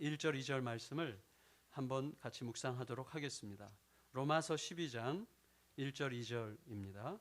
1절 2절 말씀을 한번 같이 묵상하도록 하겠습니다. 로마서 12장 1절 2절입니다.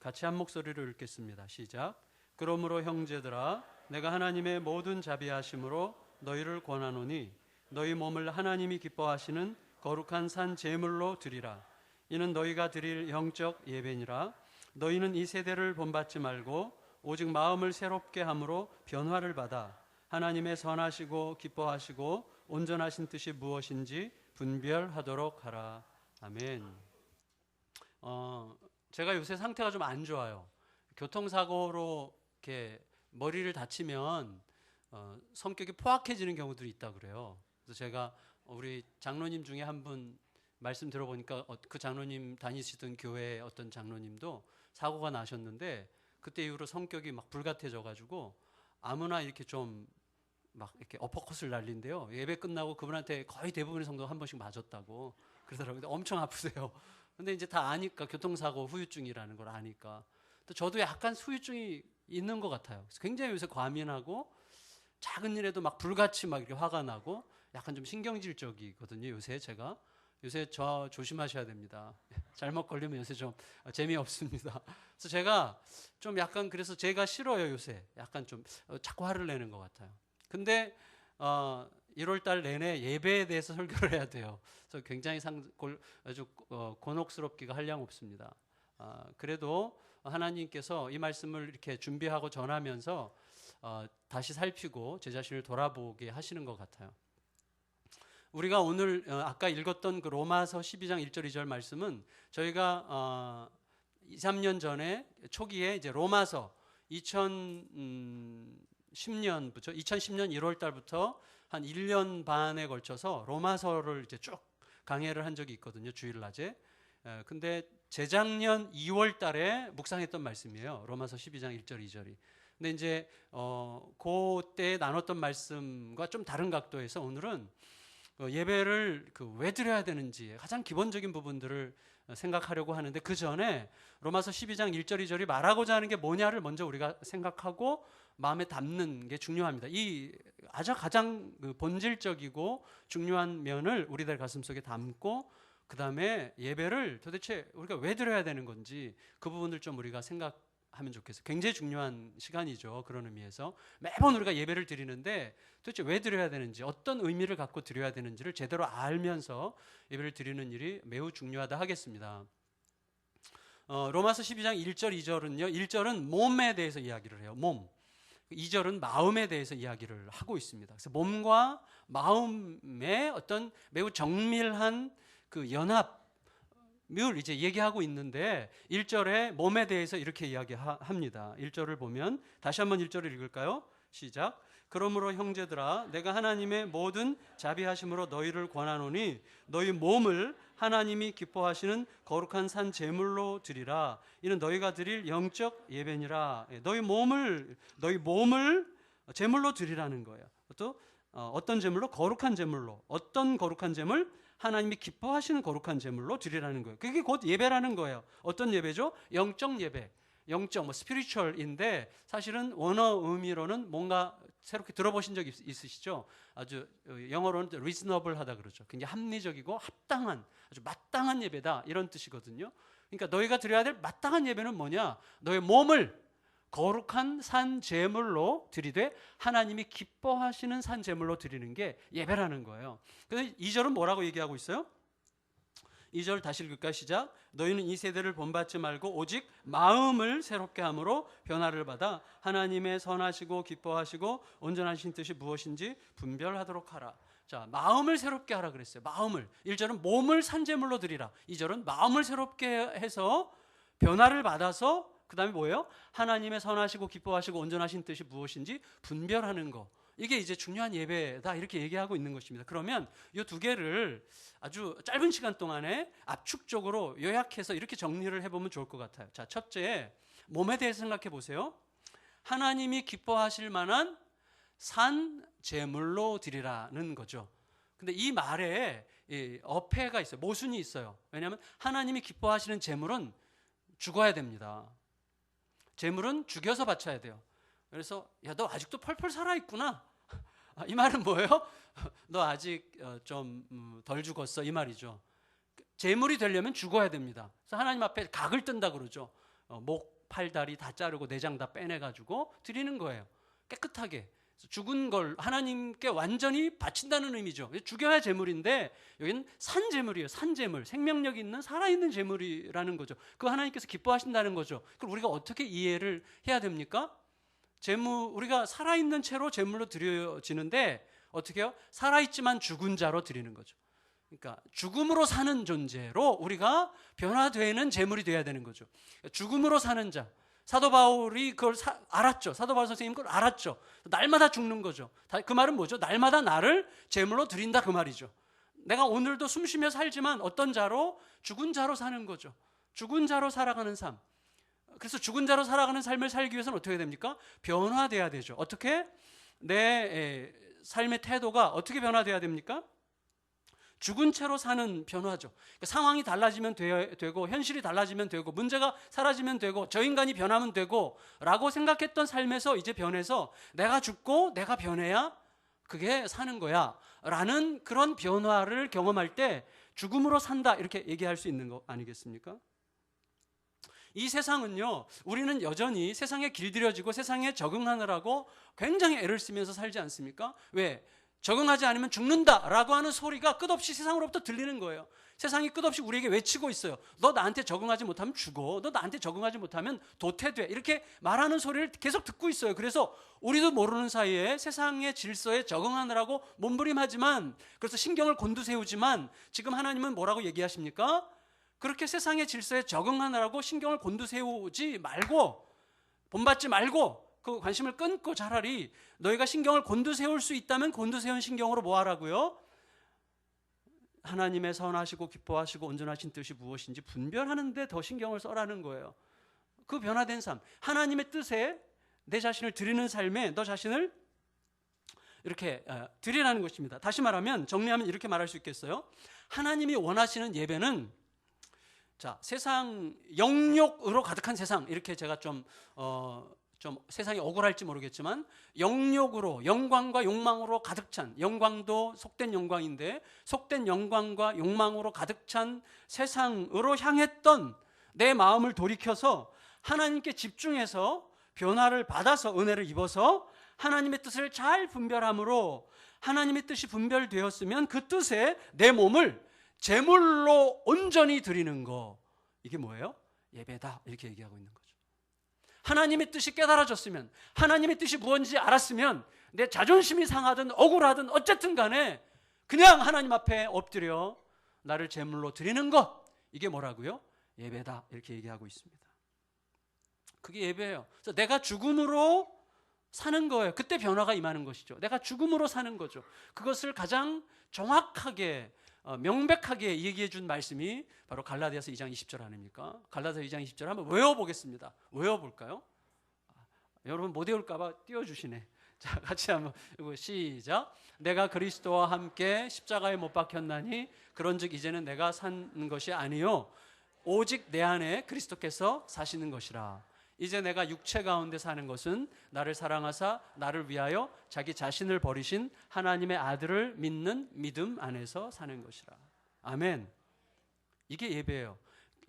같이 한 목소리로 읽겠습니다. 시작. 그러므로 형제들아 내가 하나님의 모든 자비하심으로 너희를 권하노니 너희 몸을 하나님이 기뻐하시는 거룩한 산 제물로 드리라. 이는 너희가 드릴 영적 예배니라. 너희는 이 세대를 본받지 말고 오직 마음을 새롭게 함으로 변화를 받아 하나님의 선하시고 기뻐하시고 온전하신 뜻이 무엇인지 분별하도록 하라. 아멘. 제가 요새 상태가 좀 안 좋아요. 교통사고로 이렇게 머리를 다치면 성격이 포악해지는 경우들이 있다 그래요. 그래서 제가 우리 장로님 중에 한 분 말씀 들어보니까 그 장로님 다니시던 교회의 어떤 장로님도 사고가 나셨는데 그때 이후로 성격이 막 불같아져 가지고 아무나 이렇게 좀 막 이렇게 어퍼컷을 날린대요. 예배 끝나고 그분한테 거의 대부분의 성도가 한 번씩 맞았다고 그러더라고요. 엄청 아프세요. 근데 이제 다 아니까 교통사고 후유증이라는 걸 아니까 또 저도 약간 후유증이 있는 것 같아요. 그래서 굉장히 요새 과민하고 작은 일에도 막 불같이 막 이렇게 화가 나고 약간 좀 신경질적이거든요. 요새 저 조심하셔야 됩니다. 잘못 걸리면 요새 좀 재미없습니다. 그래서 제가 좀 약간 그래서 제가 싫어요. 요새 약간 좀 자꾸 화를 내는 것 같아요. 근데 1월 달 내내 예배에 대해서 설교를 해야 돼요. 그래서 굉장히 아주 곤혹스럽기가 한량없습니다. 그래도 하나님께서 이 말씀을 이렇게 준비하고 전하면서 다시 살피고 제 자신을 돌아보게 하시는 것 같아요. 우리가 오늘 아까 읽었던 그 로마서 12장 1절 2절 말씀은 저희가 2, 3년 전에 초기에 이제 로마서 2010년 1월 달부터 한 1년 반에 걸쳐서 로마서를 이제 쭉 강해를 한 적이 있거든요. 주일낮에. 근데 재작년 2월 달에 묵상했던 말씀이에요. 로마서 12장 1절 2절이. 근데 이제 그때 나눴던 말씀과 좀 다른 각도에서 오늘은 예배를 왜 드려야 되는지 가장 기본적인 부분들을 생각하려고 하는데 그 전에 로마서 12장 1절 2절이 말하고자 하는 게 뭐냐를 먼저 우리가 생각하고 마음에 담는 게 중요합니다. 이 아주 가장 본질적이고 중요한 면을 우리들 가슴속에 담고 그 다음에 예배를 도대체 우리가 왜 드려야 되는 건지 그 부분을 좀 우리가 생각하면 좋겠어요. 굉장히 중요한 시간이죠. 그런 의미에서 매번 우리가 예배를 드리는데 도대체 왜 드려야 되는지 어떤 의미를 갖고 드려야 되는지를 제대로 알면서 예배를 드리는 일이 매우 중요하다 하겠습니다. 로마서 12장 1절 2절은요. 1절은 몸에 대해서 이야기를 해요. 몸. 2절은 마음에 대해서 이야기를 하고 있습니다. 그래서 몸과 마음의 어떤 매우 정밀한 그 연합을 이제 얘기하고 있는데 1절에 몸에 대해서 이렇게 이야기합니다. 1절을 보면 다시 한번 1절을 읽을까요? 시작. 그러므로 형제들아 내가 하나님의 모든 자비하심으로 너희를 권하노니 너희 몸을 하나님이 기뻐하시는 거룩한 산 제물로 드리라. 이는 너희가 드릴 영적 예배니라. 너희 몸을 제물로 드리라는 거예요. 또 어떤 제물로? 거룩한 제물로. 어떤 거룩한 제물? 하나님이 기뻐하시는 거룩한 제물로 드리라는 거예요. 그게 곧 예배라는 거예요. 어떤 예배죠? 영적 예배. 영적, 스피리추얼인데 사실은 원어 의미로는 뭔가 새롭게 들어보신 적 있으시죠? 아주 영어로는 reasonable하다 그러죠. 굉장히 합리적이고 합당한, 아주 마땅한 예배다 이런 뜻이거든요. 그러니까 너희가 드려야 될 마땅한 예배는 뭐냐? 너의 몸을 거룩한 산 제물로 드리되 하나님이 기뻐하시는 산 제물로 드리는 게 예배라는 거예요. 그래서 2절은 뭐라고 얘기하고 있어요? 2절 다시 읽을까요? 시작. 너희는 이 세대를 본받지 말고 오직 마음을 새롭게 함으로 변화를 받아 하나님의 선하시고 기뻐하시고 온전하신 뜻이 무엇인지 분별하도록 하라. 자, 마음을 새롭게 하라 그랬어요. 마음을. 1절은 몸을 산제물로 드리라. 2절은 마음을 새롭게 해서 변화를 받아서 그 다음에 뭐예요? 하나님의 선하시고 기뻐하시고 온전하신 뜻이 무엇인지 분별하는 거. 이게 이제 중요한 예배다 이렇게 얘기하고 있는 것입니다. 그러면 이 두 개를 아주 짧은 시간 동안에 압축적으로 요약해서 이렇게 정리를 해보면 좋을 것 같아요. 자, 첫째, 몸에 대해서 생각해 보세요. 하나님이 기뻐하실 만한 산 제물로 드리라는 거죠. 근데 이 말에 어폐가 있어요. 모순이 있어요. 왜냐하면 하나님이 기뻐하시는 제물은 죽어야 됩니다. 제물은 죽여서 바쳐야 돼요. 그래서 야, 너 아직도 펄펄 살아있구나. 이 말은 뭐예요? 너 아직 좀 덜 죽었어, 이 말이죠. 제물이 되려면 죽어야 됩니다. 그래서 하나님 앞에 각을 뜬다 그러죠. 목, 팔, 다리 다 자르고 내장 다 빼내가지고 드리는 거예요. 깨끗하게. 죽은 걸 하나님께 완전히 바친다는 의미죠. 죽여야 제물인데 여기는 산 제물이에요. 산 제물, 생명력 있는 살아있는 제물이라는 거죠. 그 하나님께서 기뻐하신다는 거죠. 그럼 우리가 어떻게 이해를 해야 됩니까? 제물, 우리가 살아있는 채로 제물로 드려지는데 어떻게 해요? 살아있지만 죽은 자로 드리는 거죠. 그러니까 죽음으로 사는 존재로 우리가 변화되는 제물이 돼야 되는 거죠. 죽음으로 사는 자. 사도 바울이 그걸 알았죠. 사도 바울 선생님 그걸 알았죠. 날마다 죽는 거죠. 그 말은 뭐죠? 날마다 나를 제물로 드린다 그 말이죠. 내가 오늘도 숨쉬며 살지만 어떤 자로? 죽은 자로 사는 거죠. 죽은 자로 살아가는 삶. 그래서 죽은 자로 살아가는 삶을 살기 위해서는 어떻게 됩니까? 변화돼야 되죠. 어떻게? 내 삶의 태도가 어떻게 변화돼야 됩니까? 죽은 채로 사는 변화죠. 그러니까 상황이 달라지면 되고 현실이 달라지면 되고 문제가 사라지면 되고 저 인간이 변하면 되고 라고 생각했던 삶에서 이제 변해서 내가 죽고 내가 변해야 그게 사는 거야 라는 그런 변화를 경험할 때 죽음으로 산다 이렇게 얘기할 수 있는 거 아니겠습니까? 이 세상은요, 우리는 여전히 세상에 길들여지고 세상에 적응하느라고 굉장히 애를 쓰면서 살지 않습니까? 왜? 적응하지 않으면 죽는다라고 하는 소리가 끝없이 세상으로부터 들리는 거예요. 세상이 끝없이 우리에게 외치고 있어요. 너 나한테 적응하지 못하면 죽어. 너 나한테 적응하지 못하면 도태돼. 이렇게 말하는 소리를 계속 듣고 있어요. 그래서 우리도 모르는 사이에 세상의 질서에 적응하느라고 몸부림하지만, 그래서 신경을 곤두세우지만 지금 하나님은 뭐라고 얘기하십니까? 그렇게 세상의 질서에 적응하느라고 신경을 곤두세우지 말고, 본받지 말고 그 관심을 끊고 차라리 너희가 신경을 곤두세울 수 있다면 곤두세운 신경으로 뭐 하라고요? 하나님의 선하시고 기뻐하시고 온전하신 뜻이 무엇인지 분별하는 데 더 신경을 써라는 거예요. 그 변화된 삶, 하나님의 뜻에 내 자신을 드리는 삶에 너 자신을 이렇게 드리라는 것입니다. 다시 말하면, 정리하면 이렇게 말할 수 있겠어요? 하나님이 원하시는 예배는, 자, 세상 영욕으로 가득한 세상, 이렇게 제가 좀 세상이 억울할지 모르겠지만 영욕으로, 영광과 욕망으로 가득 찬, 영광도 속된 영광인데 속된 영광과 욕망으로 가득 찬 세상으로 향했던 내 마음을 돌이켜서 하나님께 집중해서 변화를 받아서 은혜를 입어서 하나님의 뜻을 잘 분별함으로, 하나님의 뜻이 분별되었으면 그 뜻에 내 몸을 제물로 온전히 드리는 거, 이게 뭐예요? 예배다, 이렇게 얘기하고 있는 거죠. 하나님의 뜻이 깨달아졌으면, 하나님의 뜻이 무엇인지 알았으면 내 자존심이 상하든 억울하든 어쨌든 간에 그냥 하나님 앞에 엎드려 나를 제물로 드리는 것, 이게 뭐라고요? 예배다, 이렇게 얘기하고 있습니다. 그게 예배예요. 그래서 내가 죽음으로 사는 거예요. 그때 변화가 임하는 것이죠. 내가 죽음으로 사는 거죠. 그것을 가장 정확하게 명백하게 얘기해 준 말씀이 바로 갈라디아서 2장 20절 아닙니까? 갈라디아서 2장 20절 한번 외워보겠습니다. 외워볼까요? 여러분 못 외울까 봐 띄워주시네. 자, 같이 한번 이거 시작. 내가 그리스도와 함께 십자가에 못 박혔나니 그런즉 이제는 내가 사는 것이 아니요 오직 내 안에 그리스도께서 사시는 것이라. 이제 내가 육체 가운데 사는 것은 나를 사랑하사 나를 위하여 자기 자신을 버리신 하나님의 아들을 믿는 믿음 안에서 사는 것이라. 아멘. 이게 예배예요.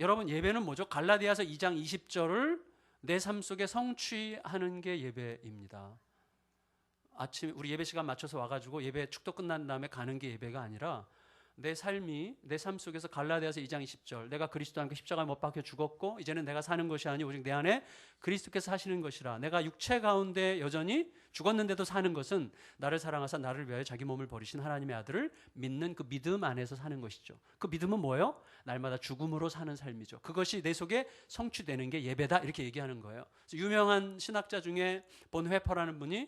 여러분, 예배는 뭐죠? 갈라디아서 2장 20절을 내 삶 속에 성취하는 게 예배입니다. 아침에 우리 예배 시간 맞춰서 와가지고 예배 축도 끝난 다음에 가는 게 예배가 아니라 내 삶이, 내 삶 속에서 갈라디아서 2장 20절, 내가 그리스도와 함께 십자가에 못 박혀 죽었고 이제는 내가 사는 것이 아니오 오직 내 안에 그리스도께서 사시는 것이라. 내가 육체 가운데 여전히 죽었는데도 사는 것은 나를 사랑하사 나를 위하여 자기 몸을 버리신 하나님의 아들을 믿는 그 믿음 안에서 사는 것이죠. 그 믿음은 뭐예요? 날마다 죽음으로 사는 삶이죠. 그것이 내 속에 성취되는 게 예배다, 이렇게 얘기하는 거예요. 그래서 유명한 신학자 중에 본회퍼라는 분이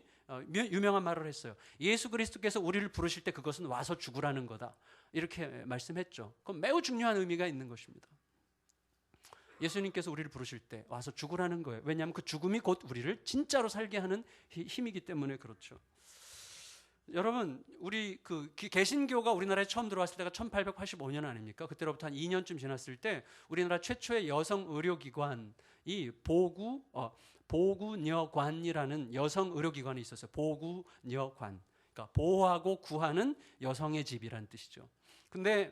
유명한 말을 했어요. 예수 그리스도께서 우리를 부르실 때 그것은 와서 죽으라는 거다, 이렇게 말씀했죠. 그건 매우 중요한 의미가 있는 것입니다. 예수님께서 우리를 부르실 때 와서 죽으라는 거예요. 왜냐하면 그 죽음이 곧 우리를 진짜로 살게 하는 힘이기 때문에 그렇죠. 여러분, 우리 그 개신교가 우리나라에 처음 들어왔을 때가 1885년 아닙니까? 그때로부터 한 2년쯤 지났을 때 우리나라 최초의 여성 의료기관이 보구녀관이라는 여성 의료기관이 있었어요. 보구녀관. 그러니까 보호하고 구하는 여성의 집이라는 뜻이죠. 근데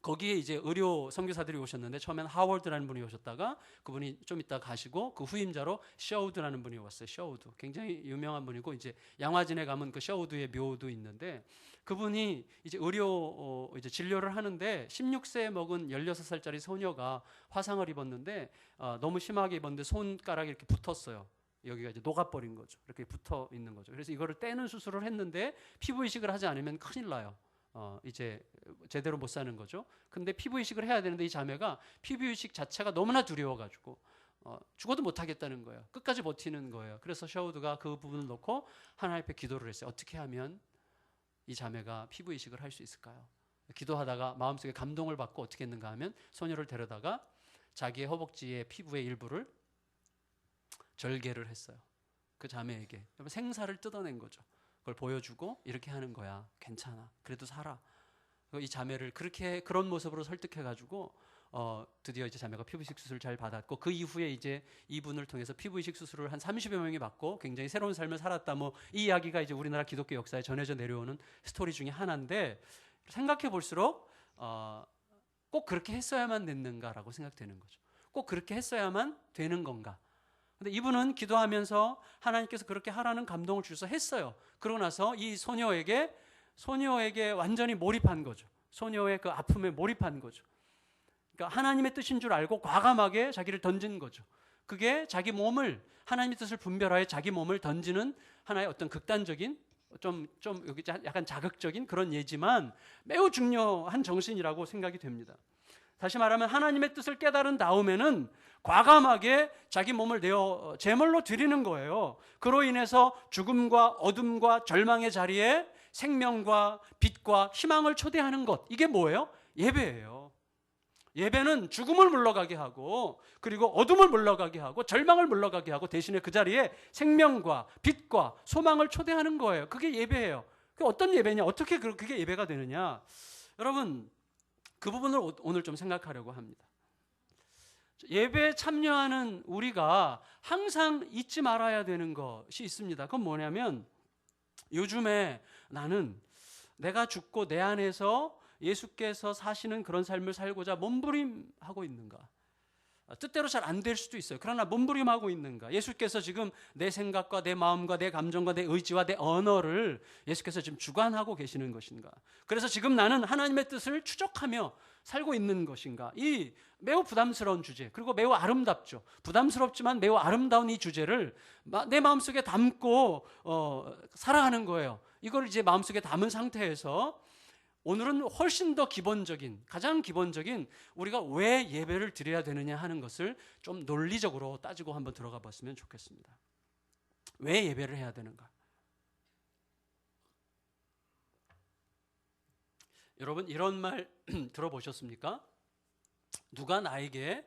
거기에 이제 의료 선교사들이 오셨는데 처음엔 하워드라는 분이 오셨다가 그분이 좀 이따 가시고 그 후임자로 셔우드라는 분이 왔어요. 셔우드. 굉장히 유명한 분이고 이제 양화진에 가면 그 셔우드의 묘도 있는데 그분이 이제 이제 진료를 하는데 16세 먹은 16살짜리 소녀가 화상을 입었는데 너무 심하게 입었는데 손가락이 이렇게 붙었어요. 여기가 이제 녹아버린 거죠. 이렇게 붙어 있는 거죠. 그래서 이거를 떼는 수술을 했는데 피부 이식을 하지 않으면 큰일 나요. 이제 제대로 못 사는 거죠. 근데 피부 이식을 해야 되는데 이 자매가 피부 이식 자체가 너무나 두려워가지고 죽어도 못 하겠다는 거예요. 끝까지 버티는 거예요. 그래서 셔우드가 그 부분을 놓고 하나님 앞에 기도를 했어요. 어떻게 하면 이 자매가 피부 이식을 할 수 있을까요? 기도하다가 마음속에 감동을 받고 어떻게 했는가 하면 소녀를 데려다가 자기의 허벅지의 피부의 일부를 절개를 했어요. 그 자매에게 생사를 뜯어낸 거죠. 그걸 보여주고 이렇게 하는 거야. 괜찮아. 그래도 살아. 이 자매를 그런 모습으로 설득해가지고 드디어 이제 자매가 피부이식 수술을 잘 받았고 그 이후에 이제 이분을 통해서 피부이식 수술을 한 30여 명이 받고 굉장히 새로운 삶을 살았다. 뭐 이 이야기가 이제 우리나라 기독교 역사에 전해져 내려오는 스토리 중에 하나인데 생각해 볼수록 꼭 그렇게 했어야만 됐는가라고 생각되는 거죠. 꼭 그렇게 했어야만 되는 건가? 근데 이분은 기도하면서 하나님께서 그렇게 하라는 감동을 주셔서 했어요. 그러고 나서 이 소녀에게 완전히 몰입한 거죠. 소녀의 그 아픔에 몰입한 거죠. 그러니까 하나님의 뜻인 줄 알고 과감하게 자기를 던진 거죠. 그게 자기 몸을 하나님의 뜻을 분별하여 자기 몸을 던지는 하나의 어떤 극단적인 좀 여기 약간 자극적인 그런 예지만 매우 중요한 정신이라고 생각이 됩니다. 다시 말하면 하나님의 뜻을 깨달은 다음에는 과감하게 자기 몸을 내어 제물로 드리는 거예요. 그로 인해서 죽음과 어둠과 절망의 자리에 생명과 빛과 희망을 초대하는 것. 이게 뭐예요? 예배예요. 예배는 죽음을 물러가게 하고 그리고 어둠을 물러가게 하고 절망을 물러가게 하고 대신에 그 자리에 생명과 빛과 소망을 초대하는 거예요. 그게 예배예요. 그게 어떤 예배냐? 어떻게 그게 예배가 되느냐? 여러분 그 부분을 오늘 좀 생각하려고 합니다. 예배에 참여하는 우리가 항상 잊지 말아야 되는 것이 있습니다. 그건 뭐냐면 요즘에 나는 내가 죽고 내 안에서 예수께서 사시는 그런 삶을 살고자 몸부림하고 있는가? 뜻대로 잘 안 될 수도 있어요. 그러나 몸부림하고 있는가? 예수께서 지금 내 생각과 내 마음과 내 감정과 내 의지와 내 언어를 예수께서 지금 주관하고 계시는 것인가? 그래서 지금 나는 하나님의 뜻을 추적하며 살고 있는 것인가? 이 매우 부담스러운 주제, 그리고 매우 아름답죠. 부담스럽지만 매우 아름다운 이 주제를 내 마음속에 담고 살아가는 거예요. 이걸 이제 마음속에 담은 상태에서 오늘은 훨씬 더 기본적인, 가장 기본적인 우리가 왜 예배를 드려야 되느냐 하는 것을 좀 논리적으로 따지고 한번 들어가 봤으면 좋겠습니다. 왜 예배를 해야 되는가? 여러분 이런 말 들어보셨습니까? 누가 나에게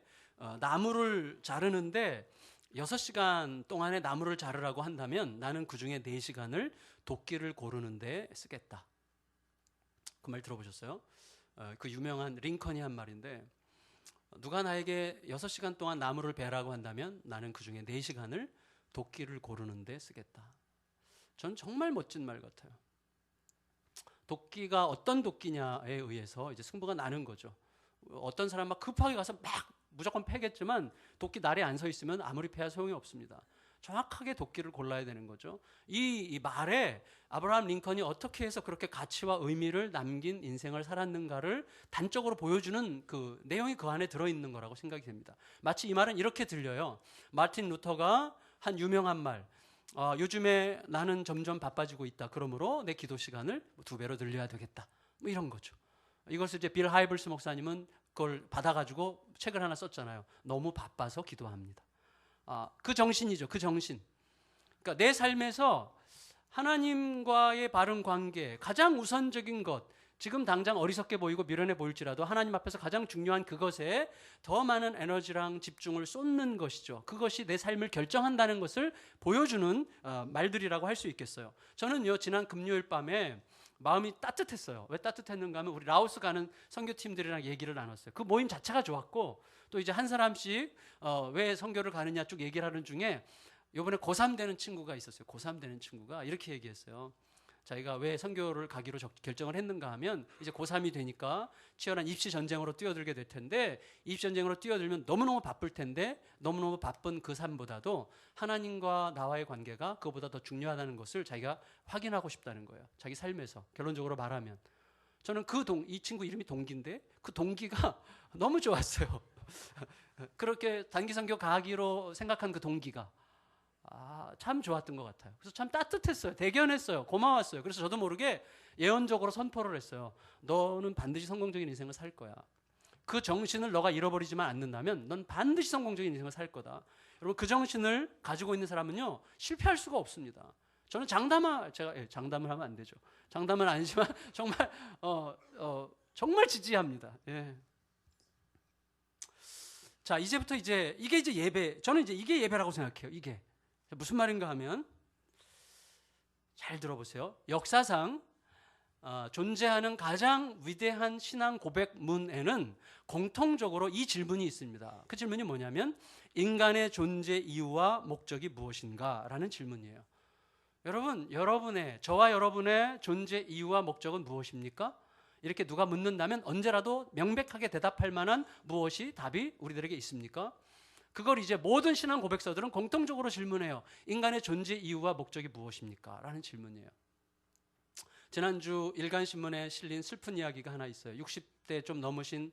나무를 자르는데 6시간 동안에 나무를 자르라고 한다면 나는 그 중에 4시간을 도끼를 고르는 데 쓰겠다. 그 말 들어보셨어요? 그 유명한 링컨이 한 말인데 누가 나에게 6시간 동안 나무를 베라고 한다면 나는 그 중에 4시간을 도끼를 고르는 데 쓰겠다. 전 정말 멋진 말 같아요. 도끼가 어떤 도끼냐에 의해서 이제 승부가 나는 거죠. 어떤 사람 막 급하게 가서 막 무조건 패겠지만 도끼 날에 안 서 있으면 아무리 패야 소용이 없습니다. 정확하게 도끼를 골라야 되는 거죠. 이 말에 아브라함 링컨이 어떻게 해서 그렇게 가치와 의미를 남긴 인생을 살았는가를 단적으로 보여주는 그 내용이 그 안에 들어있는 거라고 생각이 됩니다. 마치 이 말은 이렇게 들려요. 마틴 루터가 한 유명한 말, 요즘에 나는 점점 바빠지고 있다. 그러므로 내 기도 시간을 2배로 늘려야 되겠다. 뭐 이런 거죠. 이것을 이제 빌 하이블스 목사님은 그걸 받아가지고 책을 하나 썼잖아요. 너무 바빠서 기도합니다. 그 정신이죠. 그 정신. 그러니까 내 삶에서 하나님과의 바른 관계, 가장 우선적인 것, 지금 당장 어리석게 보이고 미련해 보일지라도 하나님 앞에서 가장 중요한 그것에 더 많은 에너지랑 집중을 쏟는 것이죠. 그것이 내 삶을 결정한다는 것을 보여주는 말들이라고 할 수 있겠어요. 저는요, 지난 금요일 밤에 마음이 따뜻했어요. 왜 따뜻했는가 하면 우리 라오스 가는 선교팀들이랑 얘기를 나눴어요. 그 모임 자체가 좋았고 또 이제 한 사람씩 왜 선교를 가느냐 쭉 얘기를 하는 중에 이번에 고3 되는 친구가 있었어요. 고3 되는 친구가 이렇게 얘기했어요. 자기가 왜 선교를 가기로 결정을 했는가 하면 이제 고3이 되니까 치열한 입시 전쟁으로 뛰어들게 될 텐데 입시 전쟁으로 뛰어들면 너무너무 바쁠 텐데 너무너무 바쁜 그 삶보다도 하나님과 나와의 관계가 그거보다 더 중요하다는 것을 자기가 확인하고 싶다는 거예요. 자기 삶에서 결론적으로 말하면 저는 이 친구 이름이 동기인데 그 동기가 너무 좋았어요. 그렇게 단기 선교 가기로 생각한 그 동기가 참 좋았던 것 같아요. 그래서 참 따뜻했어요. 대견했어요. 고마웠어요. 그래서 저도 모르게 예언적으로 선포를 했어요. 너는 반드시 성공적인 인생을 살 거야. 그 정신을 너가 잃어버리지만 않는다면 넌 반드시 성공적인 인생을 살 거다. 여러분 그 정신을 가지고 있는 사람은요 실패할 수가 없습니다. 저는 장담을 하면 안 되죠. 장담은 아니지만 정말 정말 지지합니다. 예. 자 이제부터 이게 이제 예배. 저는 이제 이게 예배라고 생각해요. 이게 무슨 말인가 하면 잘 들어보세요. 역사상 존재하는 가장 위대한 신앙 고백문에는 공통적으로 이 질문이 있습니다. 그 질문이 뭐냐면 인간의 존재 이유와 목적이 무엇인가 라는 질문이에요. 저와 여러분의 존재 이유와 목적은 무엇입니까? 이렇게 누가 묻는다면 언제라도 명백하게 대답할 만한 무엇이 답이 우리들에게 있습니까? 그걸 이제 모든 신앙 고백서들은 공통적으로 질문해요. 인간의 존재 이유와 목적이 무엇입니까? 라는 질문이에요. 지난주 일간신문에 실린 슬픈 이야기가 하나 있어요. 60대 좀 넘으신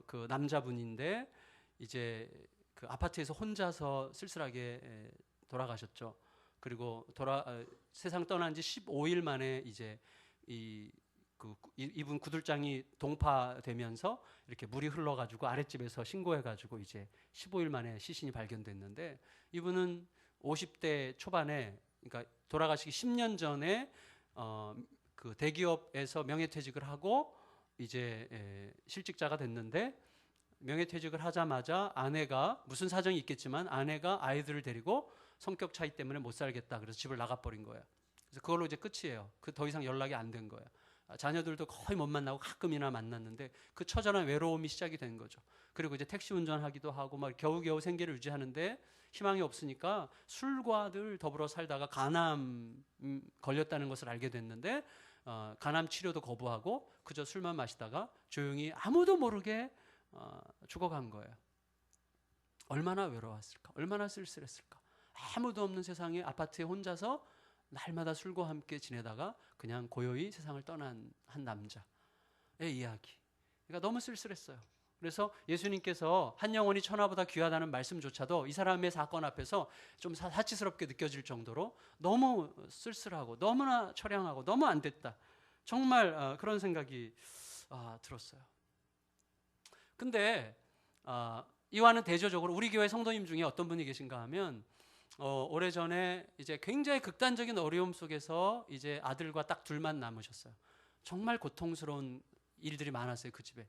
그 남자분인데 이제 그 아파트에서 혼자서 쓸쓸하게 돌아가셨죠. 그리고 세상 떠난 지 15일 만에 이제 이분 구들장이 동파되면서 이렇게 물이 흘러가지고 아랫집에서 신고해가지고 이제 15일 만에 시신이 발견됐는데 이분은 50대 초반에 그러니까 돌아가시기 10년 전에 그 대기업에서 명예퇴직을 하고 이제 실직자가 됐는데 명예퇴직을 하자마자 아내가 무슨 사정이 있겠지만 아내가 아이들을 데리고 성격 차이 때문에 못 살겠다 그래서 집을 나가버린 거예요. 그래서 그걸로 이제 끝이에요. 더 이상 연락이 안 된 거예요. 자녀들도 거의 못 만나고 가끔이나 만났는데 그 처절한 외로움이 시작이 된 거죠. 그리고 이제 택시 운전하기도 하고 막 겨우겨우 생계를 유지하는데 희망이 없으니까 술과 늘 더불어 살다가 간암 걸렸다는 것을 알게 됐는데 간암 치료도 거부하고 그저 술만 마시다가 조용히 아무도 모르게 죽어간 거예요. 얼마나 외로웠을까? 얼마나 쓸쓸했을까? 아무도 없는 세상에 아파트에 혼자서 날마다 술과 함께 지내다가 그냥 고요히 세상을 떠난 한 남자의 이야기. 그러니까 너무 쓸쓸했어요. 그래서 예수님께서 한 영혼이 천하보다 귀하다는 말씀조차도 이 사람의 사건 앞에서 좀 사치스럽게 느껴질 정도로 너무 쓸쓸하고 너무나 처량하고 너무 안 됐다. 정말 그런 생각이 들었어요. 근데 이와는 대조적으로 우리 교회 성도님 중에 어떤 분이 계신가 하면 오래전에 이제 굉장히 극단적인 어려움 속에서 이제 아들과 딱 둘만 남으셨어요. 정말 고통스러운 일들이 많았어요. 그 집에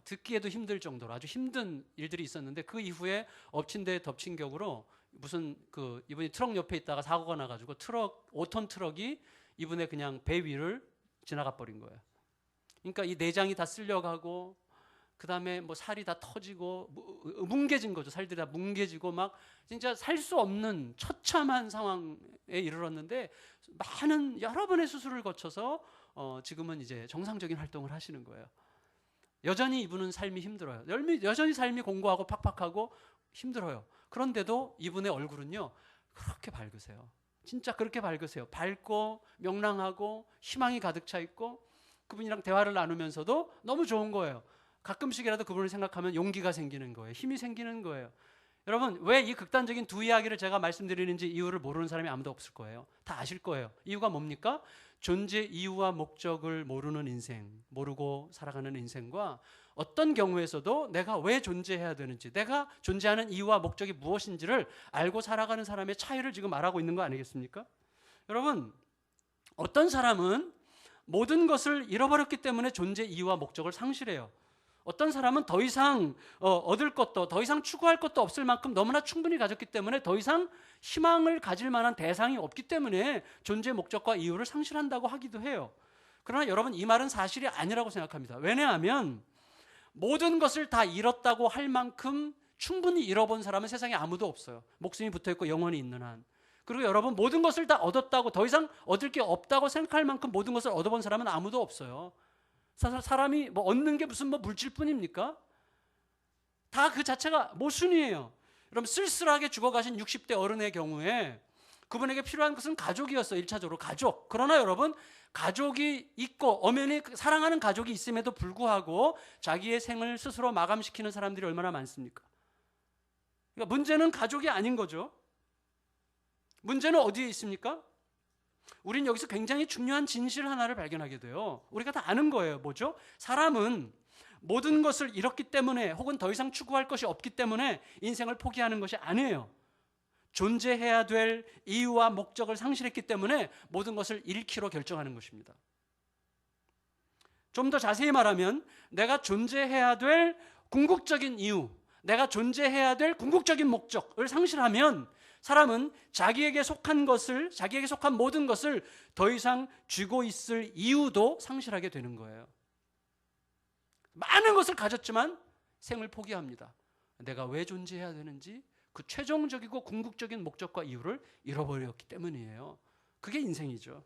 듣기에도 힘들 정도로 아주 힘든 일들이 있었는데 그 이후에 엎친 데 덮친 격으로 무슨 이분이 트럭 옆에 있다가 사고가 나가지고 5톤 트럭이 이분의 그냥 배 위를 지나가 버린 거예요. 그러니까 이 내장이 다 쓸려가고 그 다음에 뭐 살이 다 터지고 뭉개진 거죠. 살들이 다 뭉개지고 막 진짜 살 수 없는 처참한 상황에 이르렀는데 많은 여러 번의 수술을 거쳐서 지금은 이제 정상적인 활동을 하시는 거예요. 여전히 이분은 삶이 힘들어요. 여전히 삶이 공고하고 팍팍하고 힘들어요. 그런데도 이분의 얼굴은요 그렇게 밝으세요. 진짜 그렇게 밝으세요. 밝고 명랑하고 희망이 가득 차 있고 그분이랑 대화를 나누면서도 너무 좋은 거예요. 가끔씩이라도 그분을 생각하면 용기가 생기는 거예요. 힘이 생기는 거예요. 여러분 왜 이 극단적인 두 이야기를 제가 말씀드리는지 이유를 모르는 사람이 아무도 없을 거예요. 다 아실 거예요. 이유가 뭡니까? 존재 이유와 목적을 모르는 인생, 모르고 살아가는 인생과 어떤 경우에서도 내가 왜 존재해야 되는지, 내가 존재하는 이유와 목적이 무엇인지를 알고 살아가는 사람의 차이를 지금 말하고 있는 거 아니겠습니까? 여러분 어떤 사람은 모든 것을 잃어버렸기 때문에 존재 이유와 목적을 상실해요. 어떤 사람은 더 이상 얻을 것도 더 이상 추구할 것도 없을 만큼 너무나 충분히 가졌기 때문에 더 이상 희망을 가질 만한 대상이 없기 때문에 존재 목적과 이유를 상실한다고 하기도 해요. 그러나 여러분, 이 말은 사실이 아니라고 생각합니다. 왜냐하면 모든 것을 다 잃었다고 할 만큼 충분히 잃어본 사람은 세상에 아무도 없어요. 목숨이 붙어있고 영혼이 있는 한. 그리고 여러분, 모든 것을 다 얻었다고, 더 이상 얻을 게 없다고 생각할 만큼 모든 것을 얻어본 사람은 아무도 없어요. 사람이 뭐 얻는 게 무슨 뭐 물질뿐입니까? 다 그 자체가 모순이에요. 여러분, 쓸쓸하게 죽어가신 60대 어른의 경우에 그분에게 필요한 것은 가족이었어요. 1차적으로 가족. 그러나 여러분, 가족이 있고 엄연히 사랑하는 가족이 있음에도 불구하고 자기의 생을 스스로 마감시키는 사람들이 얼마나 많습니까? 그러니까 문제는 가족이 아닌 거죠. 문제는 어디에 있습니까? 우린 여기서 굉장히 중요한 진실 하나를 발견하게 돼요. 우리가 다 아는 거예요. 뭐죠? 사람은 모든 것을 잃었기 때문에, 혹은 더 이상 추구할 것이 없기 때문에 인생을 포기하는 것이 아니에요. 존재해야 될 이유와 목적을 상실했기 때문에 모든 것을 잃기로 결정하는 것입니다. 좀 더 자세히 말하면, 내가 존재해야 될 궁극적인 이유, 내가 존재해야 될 궁극적인 목적을 상실하면 사람은 자기에게 속한 것을, 자기에게 속한 모든 것을 더 이상 쥐고 있을 이유도 상실하게 되는 거예요. 많은 것을 가졌지만 생을 포기합니다. 내가 왜 존재해야 되는지 그 최종적이고 궁극적인 목적과 이유를 잃어버렸기 때문이에요. 그게 인생이죠.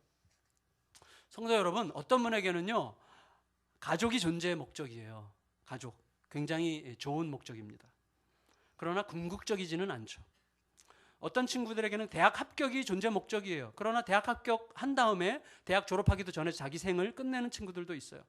성도 여러분, 어떤 분에게는요, 가족이 존재의 목적이에요. 가족, 굉장히 좋은 목적입니다. 그러나 궁극적이지는 않죠. 어떤 친구들에게는 대학 합격이 존재 목적이에요. 그러나 대학 합격한 다음에 대학 졸업하기도 전에 자기 생을 끝내는 친구들도 있어요.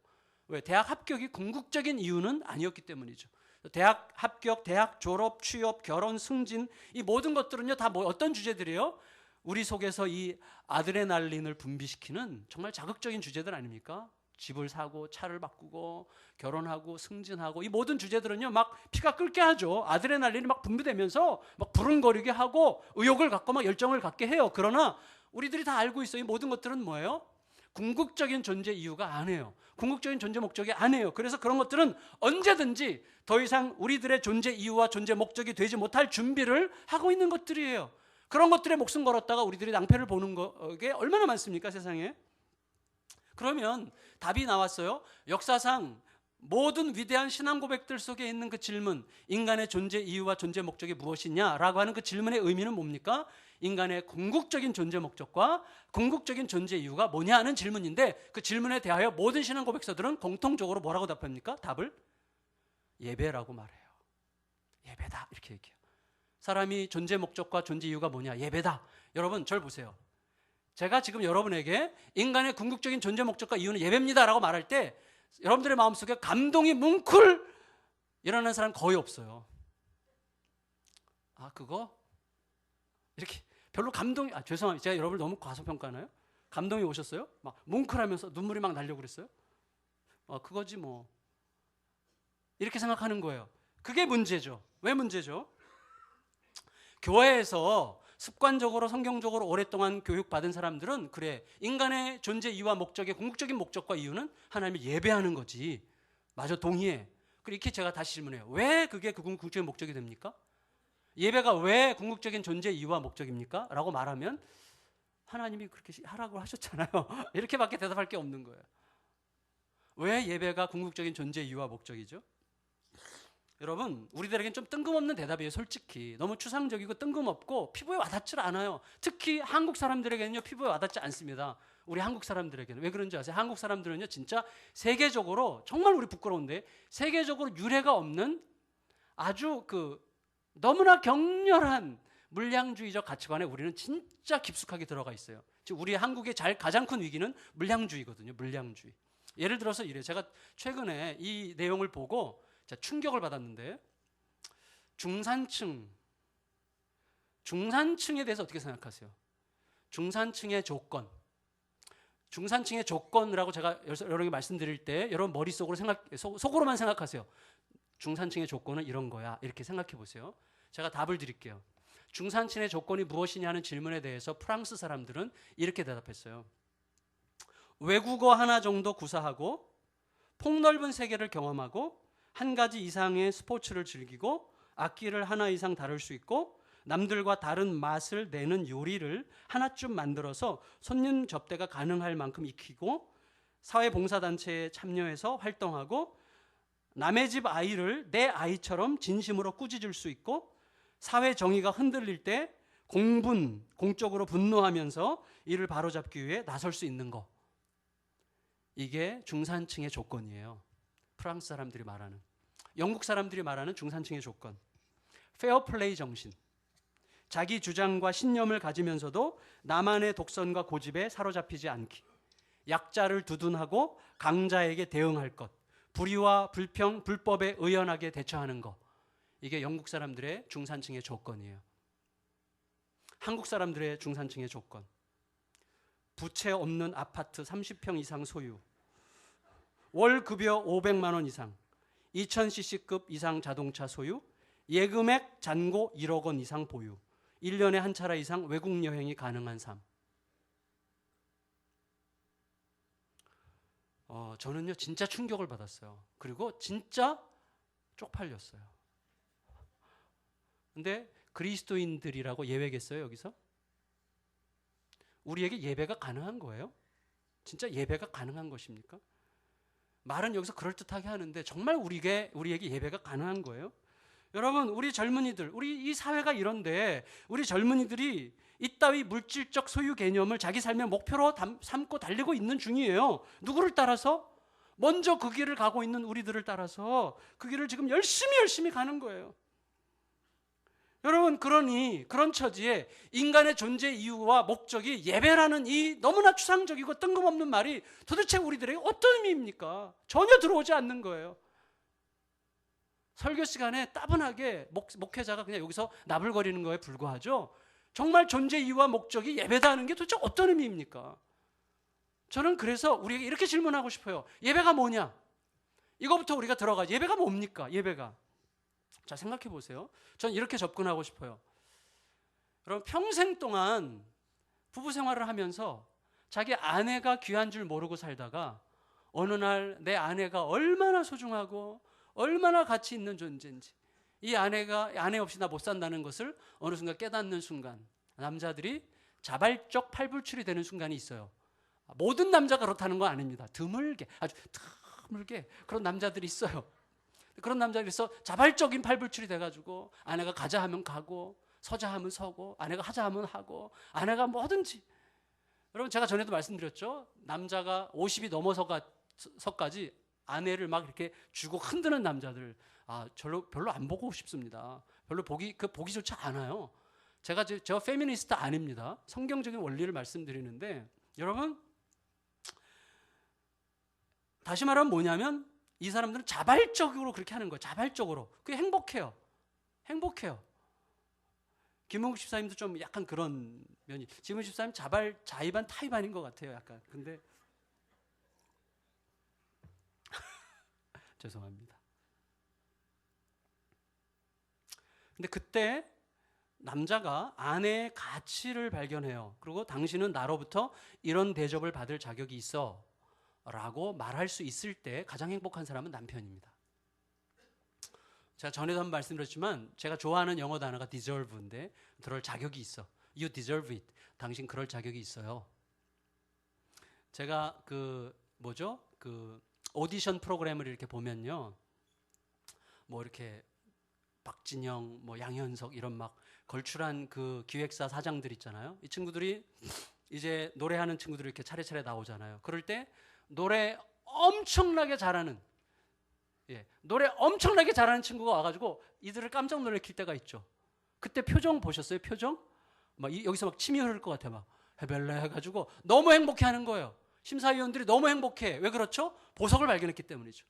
왜? 대학 합격이 궁극적인 이유는 아니었기 때문이죠. 대학 합격, 대학 졸업, 취업, 결혼, 승진, 이 모든 것들은요, 다 뭐 어떤 주제들이에요? 우리 속에서 이 아드레날린을 분비시키는 정말 자극적인 주제들 아닙니까? 집을 사고, 차를 바꾸고, 결혼하고, 승진하고, 이 모든 주제들은요, 막 피가 끓게 하죠. 아드레날린이 막 분비되면서 막 부릉거리게 하고, 의욕을 갖고 막 열정을 갖게 해요. 그러나 우리들이 다 알고 있어요. 이 모든 것들은 뭐예요? 궁극적인 존재 이유가 아니에요. 궁극적인 존재 목적이 아니에요. 그래서 그런 것들은 언제든지 더 이상 우리들의 존재 이유와 존재 목적이 되지 못할 준비를 하고 있는 것들이에요. 그런 것들에 목숨 걸었다가 우리들이 낭패를 보는 게 얼마나 많습니까, 세상에? 그러면 답이 나왔어요. 역사상 모든 위대한 신앙 고백들 속에 있는 그 질문, 인간의 존재 이유와 존재 목적이 무엇이냐라고 하는 그 질문의 의미는 뭡니까? 인간의 궁극적인 존재 목적과 궁극적인 존재 이유가 뭐냐 하는 질문인데, 그 질문에 대하여 모든 신앙 고백서들은 공통적으로 뭐라고 답합니까? 답을 예배라고 말해요. 예배다, 이렇게 얘기해요. 사람이 존재 목적과 존재 이유가 뭐냐? 예배다. 여러분, 절 보세요. 제가 지금 여러분에게 인간의 궁극적인 존재 목적과 이유는 예배입니다 라고 말할 때 여러분들의 마음속에 감동이 뭉클 일어나는 사람 거의 없어요. 아, 그거? 이렇게 별로 감동이, 죄송합니다. 제가 여러분을 너무 과소평가하나요? 감동이 오셨어요? 막 뭉클하면서 눈물이 막 나려고 그랬어요? 그거지 뭐. 이렇게 생각하는 거예요. 그게 문제죠. 왜 문제죠? 교회에서 습관적으로 성경적으로 오랫동안 교육받은 사람들은 그래, 인간의 존재 이유와 목적의 궁극적인 목적과 이유는 하나님을 예배하는 거지. 맞아, 동의해. 그렇게 제가 다시 질문해요. 왜 그게 그 궁극적인 목적이 됩니까? 예배가 왜 궁극적인 존재 이유와 목적입니까? 라고 말하면 하나님이 그렇게 하라고 하셨잖아요. 이렇게밖에 대답할 게 없는 거예요. 왜 예배가 궁극적인 존재 이유와 목적이죠? 여러분, 우리들에겐 좀 뜬금없는 대답이에요. 솔직히 너무 추상적이고 뜬금없고 피부에 와닿지 않아요. 특히 한국 사람들에게는요, 피부에 와닿지 않습니다. 우리 한국 사람들에게는. 왜 그런지 아세요? 한국 사람들은요, 진짜 세계적으로, 정말 우리 부끄러운데, 세계적으로 유례가 없는 아주 너무나 격렬한 물량주의적 가치관에 우리는 진짜 깊숙하게 들어가 있어요. 지금 우리 한국의 가장 큰 위기는 물량주의거든요. 물량주의. 예를 들어서 이래요. 제가 최근에 이 내용을 보고 충격을 받았는데, 중산층에 대해서 어떻게 생각하세요? 중산층의 조건이라고 제가 여러분에게 말씀드릴 때 여러분 머릿속으로 속으로만 생각하세요. 중산층의 조건은 이런 거야, 이렇게 생각해 보세요. 제가 답을 드릴게요. 중산층의 조건이 무엇이냐 하는 질문에 대해서 프랑스 사람들은 이렇게 대답했어요. 외국어 하나 정도 구사하고 폭넓은 세계를 경험하고 한 가지 이상의 스포츠를 즐기고 악기를 하나 이상 다룰 수 있고 남들과 다른 맛을 내는 요리를 하나쯤 만들어서 손님 접대가 가능할 만큼 익히고 사회봉사단체에 참여해서 활동하고 남의 집 아이를 내 아이처럼 진심으로 꾸짖을 수 있고 사회 정의가 흔들릴 때 공적으로 분노하면서 이를 바로잡기 위해 나설 수 있는 거. 이게 중산층의 조건이에요. 프랑스 사람들이 말하는, 영국 사람들이 말하는 중산층의 조건. 페어플레이 정신. 자기 주장과 신념을 가지면서도 나만의 독선과 고집에 사로잡히지 않기. 약자를 두둔하고 강자에게 대응할 것. 불의와 불평, 불법에 의연하게 대처하는 것. 이게 영국 사람들의 중산층의 조건이에요. 한국 사람들의 중산층의 조건. 부채 없는 아파트 30평 이상 소유. 월 급여 500만 원 이상. 2000cc급 이상 자동차 소유. 예금액 잔고 1억 원 이상 보유. 1년에 한 차례 이상 외국 여행이 가능한 삶. 저는요 진짜 충격을 받았어요. 그리고 진짜 쪽팔렸어요. 근데 그리스도인들이라고 예외겠어요 여기서? 우리에게 예배가 가능한 거예요? 진짜 예배가 가능한 것입니까? 말은 여기서 그럴듯하게 하는데 정말 우리에게 예배가 가능한 거예요? 여러분, 우리 젊은이들, 우리 이 사회가 이런데 우리 젊은이들이 이따위 물질적 소유 개념을 자기 삶의 목표로 삼고 달리고 있는 중이에요. 누구를 따라서? 먼저 그 길을 가고 있는 우리들을 따라서 그 길을 지금 열심히 가는 거예요. 여러분, 그러니 그런 처지에 인간의 존재 이유와 목적이 예배라는 이 너무나 추상적이고 뜬금없는 말이 도대체 우리들에게 어떤 의미입니까? 전혀 들어오지 않는 거예요. 설교 시간에 따분하게 목회자가 그냥 여기서 나불거리는 거에 불과하죠. 정말 존재 이유와 목적이 예배다 하는 게 도대체 어떤 의미입니까? 저는 그래서 우리에게 이렇게 질문하고 싶어요. 예배가 뭐냐? 이거부터 우리가 들어가죠. 예배가 뭡니까? 예배가. 자, 생각해 보세요. 전 이렇게 접근하고 싶어요. 여러분, 평생 동안 부부 생활을 하면서 자기 아내가 귀한 줄 모르고 살다가 어느 날 내 아내가 얼마나 소중하고 얼마나 가치 있는 존재인지, 이 아내 없이 나 못 산다는 것을 어느 순간 깨닫는 순간, 남자들이 자발적 팔불출이 되는 순간이 있어요. 모든 남자가 그렇다는 건 아닙니다. 드물게, 아주 드물게 그런 남자들이 있어요. 그런 남자들이 있어 자발적인 팔불출이 돼가지고 아내가 가자 하면 가고 서자 하면 서고 아내가 하자 하면 하고 아내가 뭐든지. 여러분, 제가 전에도 말씀드렸죠. 남자가 50이 넘어서까지 아내를 막 이렇게 쥐고 흔드는 남자들, 별로 안 보고 싶습니다. 별로 보기조차 않아요. 제가 페미니스트 아닙니다. 성경적인 원리를 말씀드리는데, 여러분, 다시 말하면 뭐냐면 이 사람들은 자발적으로 그렇게 하는 거예요. 자발적으로. 그게 행복해요. 김홍국 집사님도 좀 약간 그런 면이. 김홍국 집사님 자의반 타의반인 것 같아요. 약간. 근데 죄송합니다. 근데 그때 남자가 아내의 가치를 발견해요. 그리고 당신은 나로부터 이런 대접을 받을 자격이 있어 라고 말할 수 있을 때 가장 행복한 사람은 남편입니다. 제가 전에도 한번 말씀드렸지만 제가 좋아하는 영어 단어가 deserve인데, 그럴 자격이 있어. You deserve it. 당신 그럴 자격이 있어요. 제가 오디션 프로그램을 이렇게 보면요, 뭐 이렇게 박진영, 뭐 양현석 이런 막 걸출한 그 기획사 사장들 있잖아요. 이 친구들이 이제 노래하는 친구들이 이렇게 차례차례 나오잖아요. 그럴 때 노래 엄청나게 잘하는 친구가 와가지고 이들을 깜짝 놀래킬 때가 있죠. 그때 표정 보셨어요? 표정? 여기서 막 침이 흐를 것 같아. 막 해벨레 해가지고 너무 행복해하는 거예요. 심사위원들이 너무 행복해. 왜 그렇죠? 보석을 발견했기 때문이죠.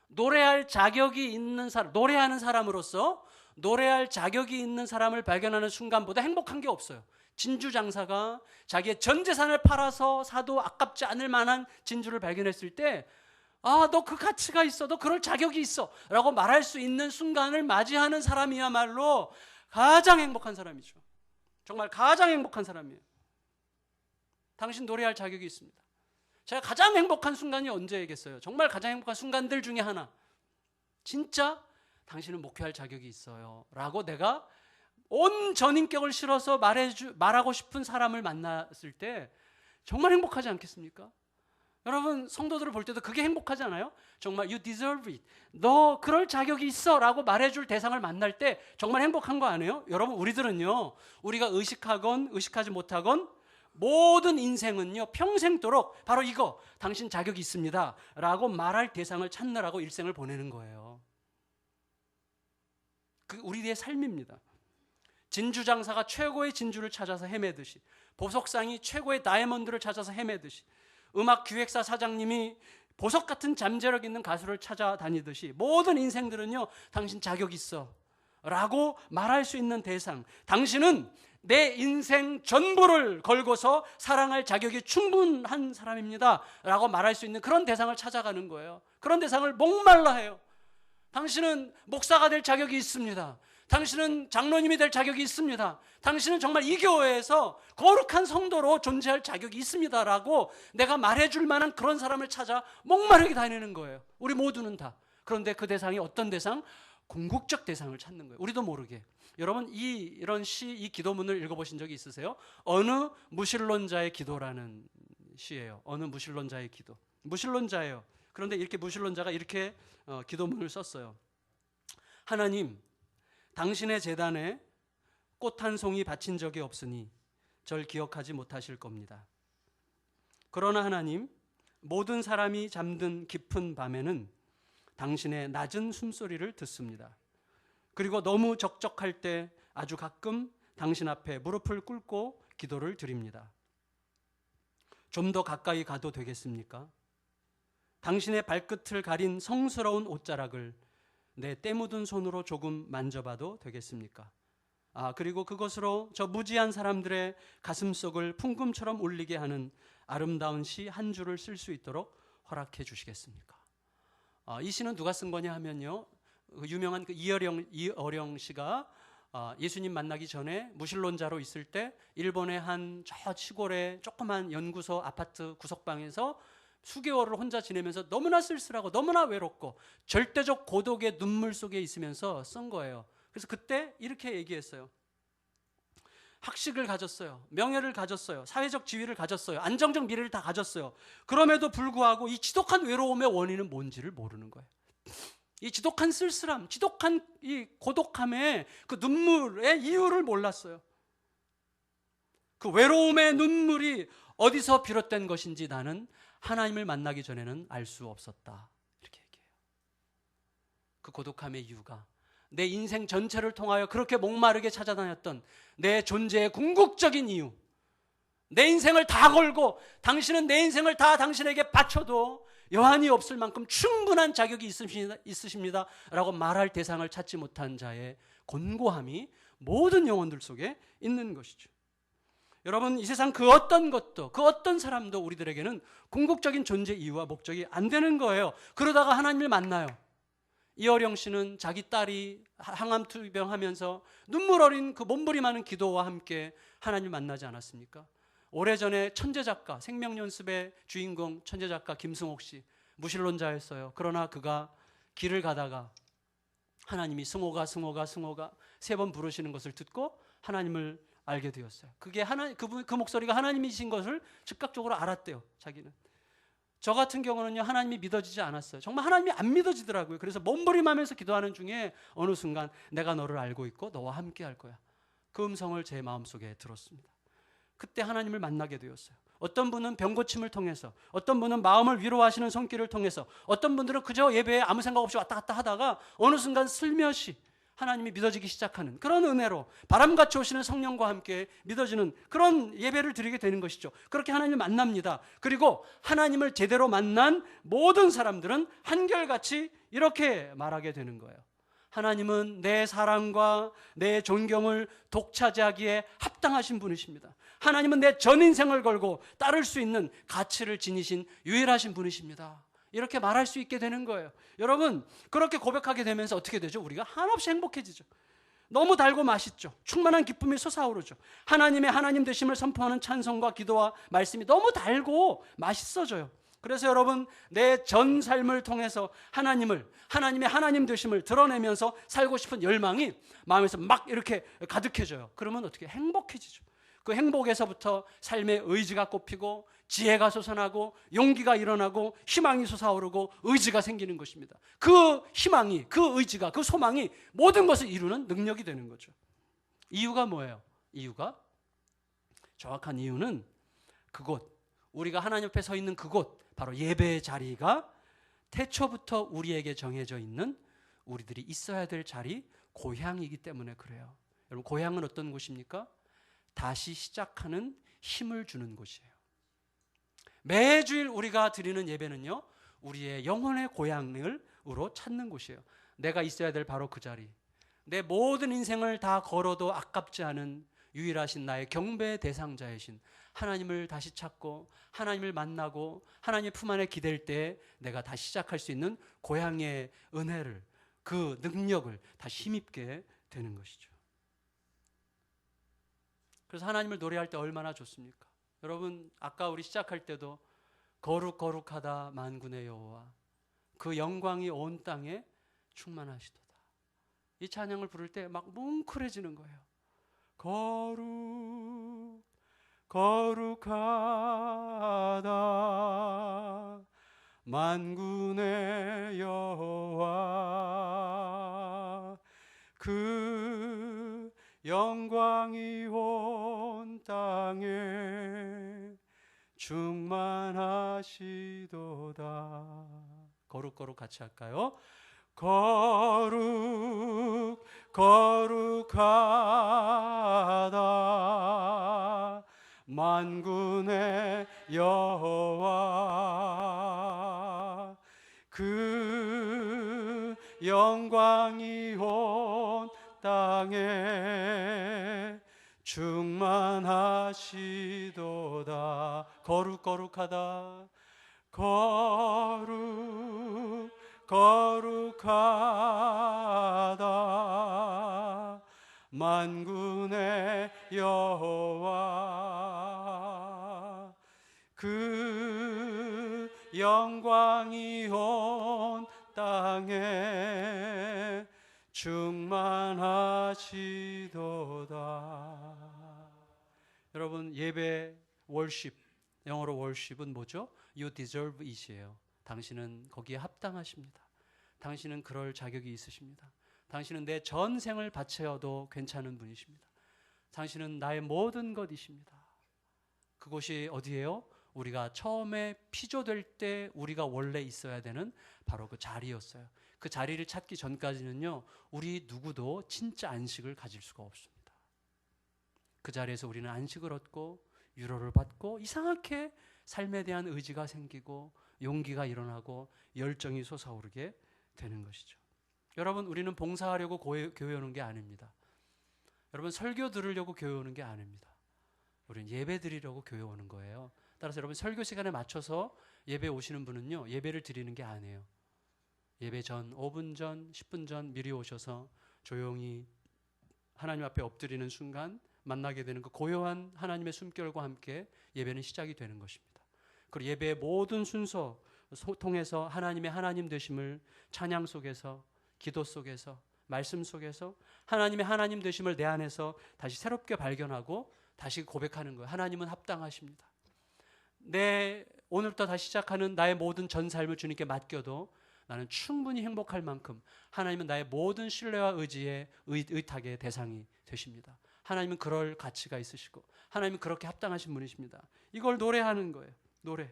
노래할 자격이 있는 사람, 노래하는 사람으로서 노래할 자격이 있는 사람을 발견하는 순간보다 행복한 게 없어요. 진주 장사가 자기의 전 재산을 팔아서 사도 아깝지 않을 만한 진주를 발견했을 때, 너 그 가치가 있어, 너 그럴 자격이 있어 라고 말할 수 있는 순간을 맞이하는 사람이야말로 가장 행복한 사람이죠. 정말 가장 행복한 사람이에요. 당신 노래할 자격이 있습니다. 제가 가장 행복한 순간이 언제겠어요? 정말 가장 행복한 순간들 중에 하나. 진짜 당신은 목회할 자격이 있어요 라고 내가 온 전인격을 실어서 말하고 싶은 사람을 만났을 때 정말 행복하지 않겠습니까? 여러분 성도들을 볼 때도 그게 행복하지 않아요? 정말 you deserve it. 너 그럴 자격이 있어 라고 말해줄 대상을 만날 때 정말 행복한 거 아니에요? 여러분 우리들은요, 우리가 의식하건 의식하지 못하건 모든 인생은요 평생도록 바로 이거 당신 자격이 있습니다 라고 말할 대상을 찾느라고 일생을 보내는 거예요. 그 우리의 삶입니다. 진주장사가 최고의 진주를 찾아서 헤매듯이, 보석상이 최고의 다이아몬드를 찾아서 헤매듯이, 음악기획사 사장님이 보석 같은 잠재력 있는 가수를 찾아다니듯이 모든 인생들은요 당신 자격 있어 라고 말할 수 있는 대상, 당신은 내 인생 전부를 걸고서 사랑할 자격이 충분한 사람입니다 라고 말할 수 있는 그런 대상을 찾아가는 거예요. 그런 대상을 목말라 해요. 당신은 목사가 될 자격이 있습니다. 당신은 장로님이 될 자격이 있습니다. 당신은 정말 이 교회에서 거룩한 성도로 존재할 자격이 있습니다라고 내가 말해줄 만한 그런 사람을 찾아 목마르게 다니는 거예요. 우리 모두는 다. 그런데 그 대상이 어떤 대상? 궁극적 대상을 찾는 거예요. 우리도 모르게. 여러분 이런 시, 이 기도문을 읽어보신 적이 있으세요? 어느 무신론자의 기도라는 시예요. 어느 무신론자의 기도. 무신론자예요. 그런데 이렇게 무신론자가 이렇게 기도문을 썼어요. 하나님, 당신의 제단에 꽃 한 송이 바친 적이 없으니 절 기억하지 못하실 겁니다. 그러나 하나님, 모든 사람이 잠든 깊은 밤에는 당신의 낮은 숨소리를 듣습니다. 그리고 너무 적적할 때 아주 가끔 당신 앞에 무릎을 꿇고 기도를 드립니다. 좀 더 가까이 가도 되겠습니까? 당신의 발끝을 가린 성스러운 옷자락을 내 때 묻은 손으로 조금 만져봐도 되겠습니까? 그리고 그것으로 저 무지한 사람들의 가슴속을 풍금처럼 울리게 하는 아름다운 시 한 줄을 쓸 수 있도록 허락해 주시겠습니까? 이 시는 누가 쓴 거냐 하면요, 유명한 그 이어령 씨가 예수님 만나기 전에 무신론자로 있을 때 일본의 한 저 시골의 조그만 연구소 아파트 구석방에서 수개월을 혼자 지내면서 너무나 쓸쓸하고 너무나 외롭고 절대적 고독의 눈물 속에 있으면서 쓴 거예요. 그래서 그때 이렇게 얘기했어요. 학식을 가졌어요. 명예를 가졌어요. 사회적 지위를 가졌어요. 안정적 미래를 다 가졌어요. 그럼에도 불구하고 이 지독한 외로움의 원인은 뭔지를 모르는 거예요. 이 지독한 쓸쓸함, 지독한 이 고독함의 그 눈물의 이유를 몰랐어요. 그 외로움의 눈물이 어디서 비롯된 것인지 나는 하나님을 만나기 전에는 알 수 없었다. 이렇게 얘기해요. 그 고독함의 이유가 내 인생 전체를 통하여 그렇게 목마르게 찾아다녔던 내 존재의 궁극적인 이유, 내 인생을 다 걸고 당신은 내 인생을 다 당신에게 바쳐도 여한이 없을 만큼 충분한 자격이 있으십니다 라고 말할 대상을 찾지 못한 자의 곤고함이 모든 영혼들 속에 있는 것이죠. 여러분, 이 세상 그 어떤 것도, 그 어떤 사람도 우리들에게는 궁극적인 존재 이유와 목적이 안 되는 거예요. 그러다가 하나님을 만나요. 이어령 씨는 자기 딸이 항암투병하면서 눈물 어린 그 몸부림하는 기도와 함께 하나님을 만나지 않았습니까? 오래전에 천재작가, 생명연습의 주인공 천재작가 김승옥 씨, 무신론자였어요. 그러나 그가 길을 가다가 하나님이 승호가 3번 부르시는 것을 듣고 하나님을 알게 되었어요. 그게 그 목소리가 하나님이신 것을 즉각적으로 알았대요. 자기는. 저 같은 경우는요, 하나님이 믿어지지 않았어요. 정말 하나님이 안 믿어지더라고요. 그래서 몸부림하면서 기도하는 중에 어느 순간 내가 너를 알고 있고 너와 함께 할 거야. 그 음성을 제 마음속에 들었습니다. 그때 하나님을 만나게 되었어요. 어떤 분은 병고침을 통해서, 어떤 분은 마음을 위로하시는 손길을 통해서, 어떤 분들은 그저 예배에 아무 생각 없이 왔다 갔다 하다가 어느 순간 슬며시 하나님이 믿어지기 시작하는 그런 은혜로 바람같이 오시는 성령과 함께 믿어지는 그런 예배를 드리게 되는 것이죠. 그렇게 하나님을 만납니다. 그리고 하나님을 제대로 만난 모든 사람들은 한결같이 이렇게 말하게 되는 거예요. 하나님은 내 사랑과 내 존경을 독차지하기에 합당하신 분이십니다. 하나님은 내 전 인생을 걸고 따를 수 있는 가치를 지니신 유일하신 분이십니다. 이렇게 말할 수 있게 되는 거예요. 여러분, 그렇게 고백하게 되면서 어떻게 되죠? 우리가 한없이 행복해지죠. 너무 달고 맛있죠. 충만한 기쁨이 솟아오르죠. 하나님의 하나님 되심을 선포하는 찬송과 기도와 말씀이 너무 달고 맛있어져요. 그래서 여러분, 내 전 삶을 통해서 하나님의 하나님 되심을 드러내면서 살고 싶은 열망이 마음에서 막 이렇게 가득해져요. 그러면 어떻게 행복해지죠. 그 행복에서부터 삶의 의지가 꼽히고 지혜가 솟아나고 용기가 일어나고 희망이 솟아오르고 의지가 생기는 것입니다. 그 희망이, 그 의지가, 그 소망이 모든 것을 이루는 능력이 되는 거죠. 이유가 뭐예요? 이유가, 정확한 이유는 그곳, 우리가 하나님 앞에 서 있는 그곳, 바로 예배의 자리가 태초부터 우리에게 정해져 있는 우리들이 있어야 될 자리, 고향이기 때문에 그래요. 여러분, 고향은 어떤 곳입니까? 다시 시작하는 힘을 주는 곳이에요. 매주일 우리가 드리는 예배는요, 우리의 영혼의 고향으로 찾는 곳이에요. 내가 있어야 될 바로 그 자리, 내 모든 인생을 다 걸어도 아깝지 않은 유일하신 나의 경배의 대상자이신 하나님을 다시 찾고 하나님을 만나고 하나님의 품 안에 기댈 때 내가 다시 시작할 수 있는 고향의 은혜를, 그 능력을 다시 힘입게 되는 것이죠. 그래서 하나님을 노래할 때 얼마나 좋습니까? 여러분, 아까 우리 시작할 때도 거룩 거룩하다 만군의 여호와, 그 영광이 온 땅에 충만하시도다. 이 찬양을 부를 때 막 뭉클해지는 거예요. 거룩 거룩하다 만군의 여호와, 그 영광이 온 땅에 충만하시도다. 거룩 거룩 같이 할까요? 거룩 거룩하다 만군의 여호와, 그 영광이 온 땅에 충만하시도다. 거룩 거룩하다. 거룩 거룩하다 만군의 여호와, 그 영광이 온 땅에 충만하시도다. 여러분, 예배, 월십, 영어로 월십은 뭐죠? You deserve it이에요. 당신은 거기에 합당하십니다. 당신은 그럴 자격이 있으십니다. 당신은 내 전생을 바쳐도 괜찮은 분이십니다. 당신은 나의 모든 것이십니다. 그곳이 어디예요? 우리가 처음에 피조될 때 우리가 원래 있어야 되는 바로 그 자리였어요. 그 자리를 찾기 전까지는요, 우리 누구도 진짜 안식을 가질 수가 없습니다. 그 자리에서 우리는 안식을 얻고 위로를 받고 이상하게 삶에 대한 의지가 생기고 용기가 일어나고 열정이 솟아오르게 되는 것이죠. 여러분, 우리는 봉사하려고 교회 오는 게 아닙니다. 여러분, 설교 들으려고 교회 오는 게 아닙니다. 우리는 예배 드리려고 교회 오는 거예요. 따라서 여러분, 설교 시간에 맞춰서 예배 오시는 분은요, 예배를 드리는 게 아니에요. 예배 전 5분 전, 10분 전 미리 오셔서 조용히 하나님 앞에 엎드리는 순간 만나게 되는 그 고요한 하나님의 숨결과 함께 예배는 시작이 되는 것입니다. 그리고 예배의 모든 순서 통해서 하나님의 하나님 되심을 찬양 속에서, 기도 속에서, 말씀 속에서 하나님의 하나님 되심을 내 안에서 다시 새롭게 발견하고 다시 고백하는 거예요. 하나님은 합당하십니다. 오늘부터 다시 시작하는 나의 모든 전 삶을 주님께 맡겨도 나는 충분히 행복할 만큼 하나님은 나의 모든 신뢰와 의지의 의탁의 대상이 되십니다. 하나님은 그럴 가치가 있으시고 하나님은 그렇게 합당하신 분이십니다. 이걸 노래하는 거예요. 노래.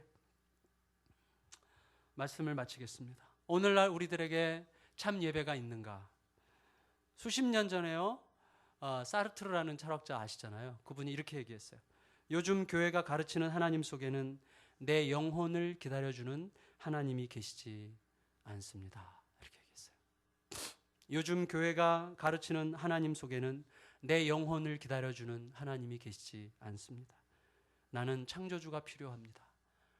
말씀을 마치겠습니다. 오늘날 우리들에게 참 예배가 있는가? 수십 년 전에요, 사르트르라는 철학자 아시잖아요. 그분이 이렇게 얘기했어요. 요즘 교회가 가르치는 하나님 속에는 내 영혼을 기다려주는 하나님이 계시지 않습니다. 이렇게 얘기했어요. 요즘 교회가 가르치는 하나님 속에는 내 영혼을 기다려주는 하나님이 계시지 않습니다. 나는 창조주가 필요합니다.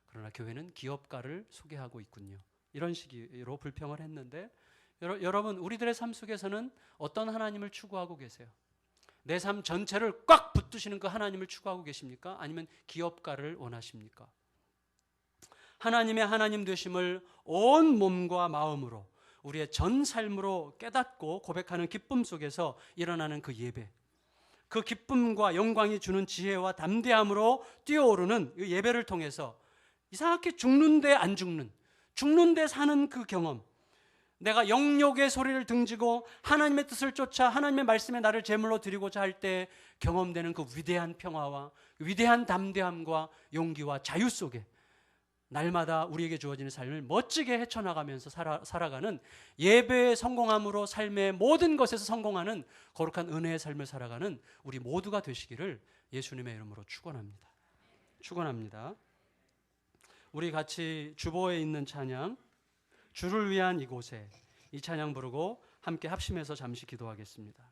그러나 교회는 기업가를 소개하고 있군요. 이런 식으로 불평을 했는데, 여러분, 우리들의 삶 속에서는 어떤 하나님을 추구하고 계세요? 내 삶 전체를 꽉 붙드시는 그 하나님을 추구하고 계십니까? 아니면 기업가를 원하십니까? 하나님의 하나님 되심을 온 몸과 마음으로 우리의 전 삶으로 깨닫고 고백하는 기쁨 속에서 일어나는 그 예배, 그 기쁨과 영광이 주는 지혜와 담대함으로 뛰어오르는 이 예배를 통해서 이상하게 죽는데 안 죽는데 사는 그 경험, 내가 영역의 소리를 등지고 하나님의 뜻을 쫓아 하나님의 말씀에 나를 제물로 드리고자 할 때 경험되는 그 위대한 평화와 위대한 담대함과 용기와 자유 속에 날마다 우리에게 주어지는 삶을 멋지게 헤쳐나가면서 살아가는, 예배에 성공함으로 삶의 모든 것에서 성공하는 거룩한 은혜의 삶을 살아가는 우리 모두가 되시기를 예수님의 이름으로 축원합니다. 우리 같이 주보에 있는 찬양, 주를 위한 이곳에, 이 찬양 부르고 함께 합심해서 잠시 기도하겠습니다.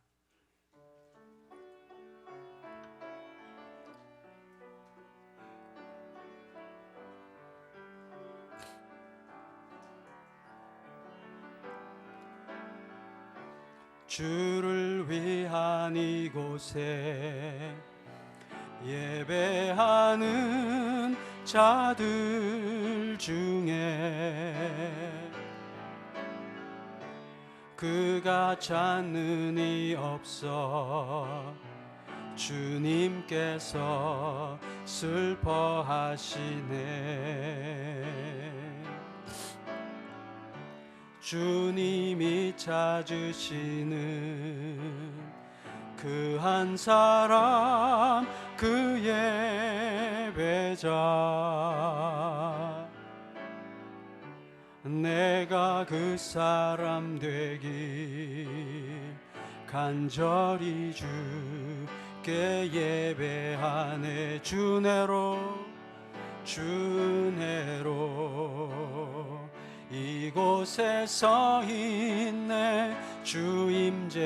주를 위한 이곳에 예배하는 자들 중에 그가 찾는 이 없어 주님께서 슬퍼하시네. 주님이 찾으시는 그 한 사람, 그 예배자, 내가 그 사람 되길 간절히 주께 예배하네. 주내로 이곳에 서 있네. 주 임재에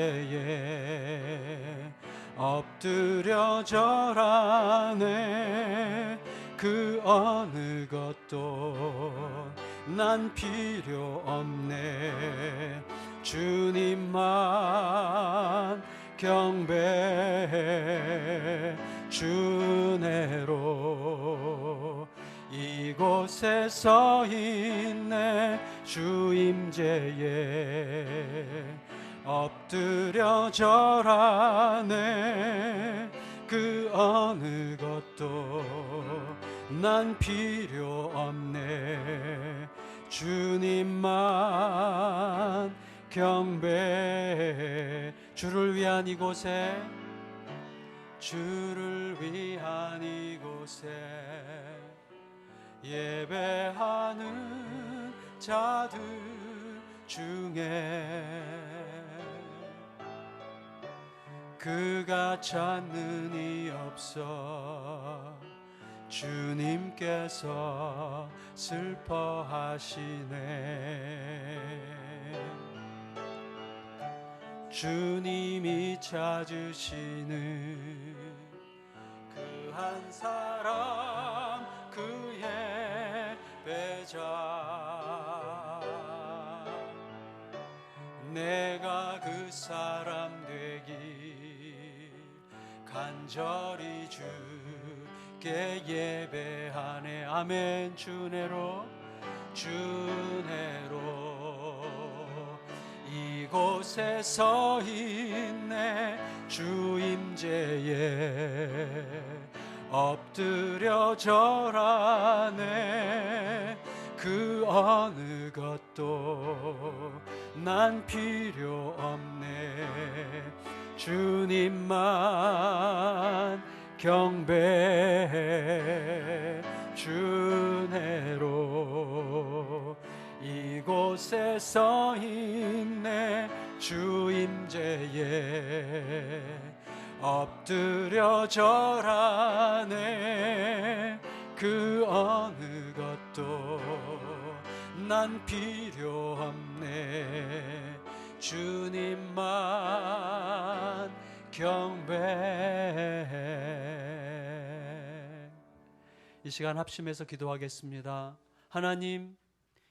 엎드려 절하네. 그 어느 것도 난 필요 없네. 주님만 경배해. 주내로 이곳에 서 있네. 주 임재에 엎드려 절하네. 그 어느 것도 난 필요 없네. 주님만 경배해. 주를 위한 이곳에, 주를 위한 이곳에 예배하는 자들 중에 그가 찾는 이 없어 주님께서 슬퍼하시네. 주님이 찾으시는 그 한 사람, 그 예배자, 내가 그 사람 되길 간절히 주께 예배하네. 아멘. 주내로 이곳에 서 있네. 주 임재에 엎드려 절하네. 그 어느 것도 난 필요 없네. 주님만 경배해. 주내로 이곳에 서 있네. 주 임재에 엎드려 절하네. 그 어느 것도 난 필요 없네. 주님만 경배해. 이 시간 합심해서 기도하겠습니다. 하나님,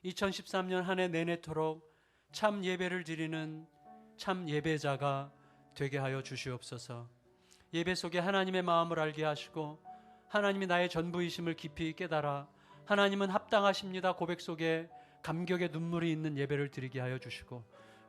2013년 한 해 내내토록 참 예배를 드리는 참 예배자가 되게 하여 주시옵소서. 예배 속에 하나님의 마음을 알게 하시고 하나님이 나의 전부이심을 깊이 깨달아 하나님은 합당하십니다 고백 속에 감격의 눈물이 있는 예배를 드리게 하여 주시고,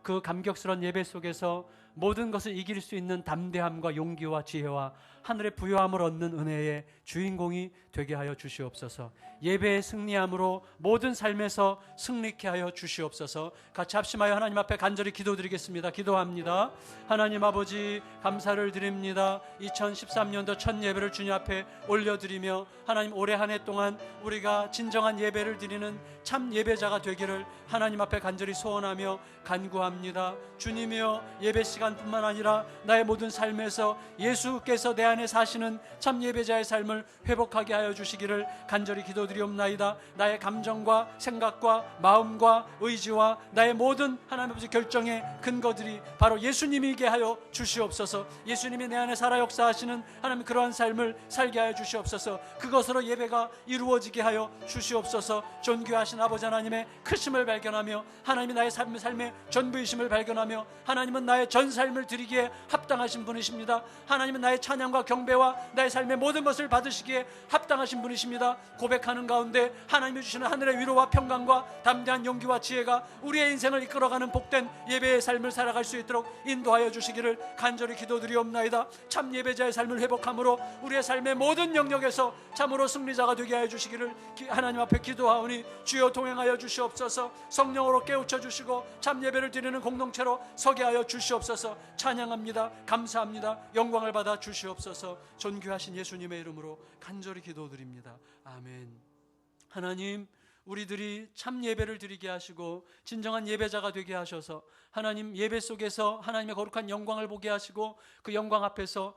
그 감격스러운 예배 속에서 모든 것을 이길 수 있는 담대함과 용기와 지혜와 하늘의 부요함을 얻는 은혜의 주인공이 되게 하여 주시옵소서. 예배의 승리함으로 모든 삶에서 승리케 하여 주시옵소서. 같이 합심하여 하나님 앞에 간절히 기도드리겠습니다. 기도합니다. 하나님 아버지, 감사를 드립니다. 2013년도 첫 예배를 주님 앞에 올려드리며 하나님 올해 한 해 동안 우리가 진정한 예배를 드리는 참 예배자가 되기를 하나님 앞에 간절히 소원하며 간구합니다. 주님이여, 예배 시간뿐만 아니라 나의 모든 삶에서 예수께서 내 안에 사시는 참 예배자의 삶을 회복하게 하여 주시기를 간절히 기도드리옵나이다. 나의 감정과 생각과 마음과 의지와 나의 모든 하나님 아버지 결정의 근거들이 바로 예수님이게 하여 주시옵소서. 예수님이 내 안에 살아 역사하시는 하나님 그러한 삶을 살게 하여 주시옵소서. 그것으로 예배가 이루어지게 하여 주시옵소서. 존귀하신 아버지 하나님의 크심을 발견하며 하나님이 나의 삶의 전부이심을 발견하며 하나님은 나의 전 삶을 드리기에 합당하신 분이십니다. 하나님은 나의 찬양과 경배와 나의 삶의 모든 것을 받으시기에 합당하신 분이십니다. 고백하는 가운데 하나님이 주시는 하늘의 위로와 평강과 담대한 용기와 지혜가 우리의 인생을 이끌어가는 복된 예배의 삶을 살아갈 수 있도록 인도하여 주시기를 간절히 기도드리옵나이다. 참 예배자의 삶을 회복함으로 우리의 삶의 모든 영역에서 참으로 승리자가 되게 하여 주시기를 하나님 앞에 기도하오니 주여 동행하여 주시옵소서. 성령으로 깨우쳐 주시고 참 예배를 드리는 공동체로 서게 하여 주시옵소서. 찬양합니다. 감사합니다. 영광을 받아 주시옵소서. 존귀하신 예수님의 이름으로 간절히 기도드립니다. 아멘. 하나님, 우리들이 참 예배를 드리게 하시고 진정한 예배자가 되게 하셔서 하나님 예배 속에서 하나님의 거룩한 영광을 보게 하시고 그 영광 앞에서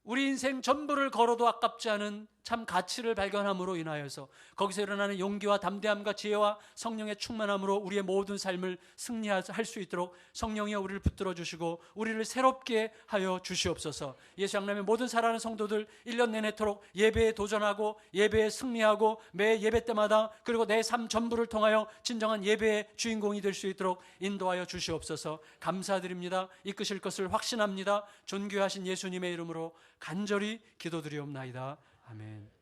우리 인생 전부를 걸어도 아깝지 않은 참 가치를 발견함으로 인하여서 거기서 일어나는 용기와 담대함과 지혜와 성령의 충만함으로 우리의 모든 삶을 승리할 수 있도록 성령이 우리를 붙들어 주시고 우리를 새롭게 하여 주시옵소서. 예수 양남의 모든 사랑하는 성도들 1년 내내토록 예배에 도전하고 예배에 승리하고 매 예배 때마다 그리고 내 삶 전부를 통하여 진정한 예배의 주인공이 될 수 있도록 인도하여 주시옵소서. 감사드립니다. 이끄실 것을 확신합니다. 존귀하신 예수님의 이름으로 간절히 기도드리옵나이다. 아멘.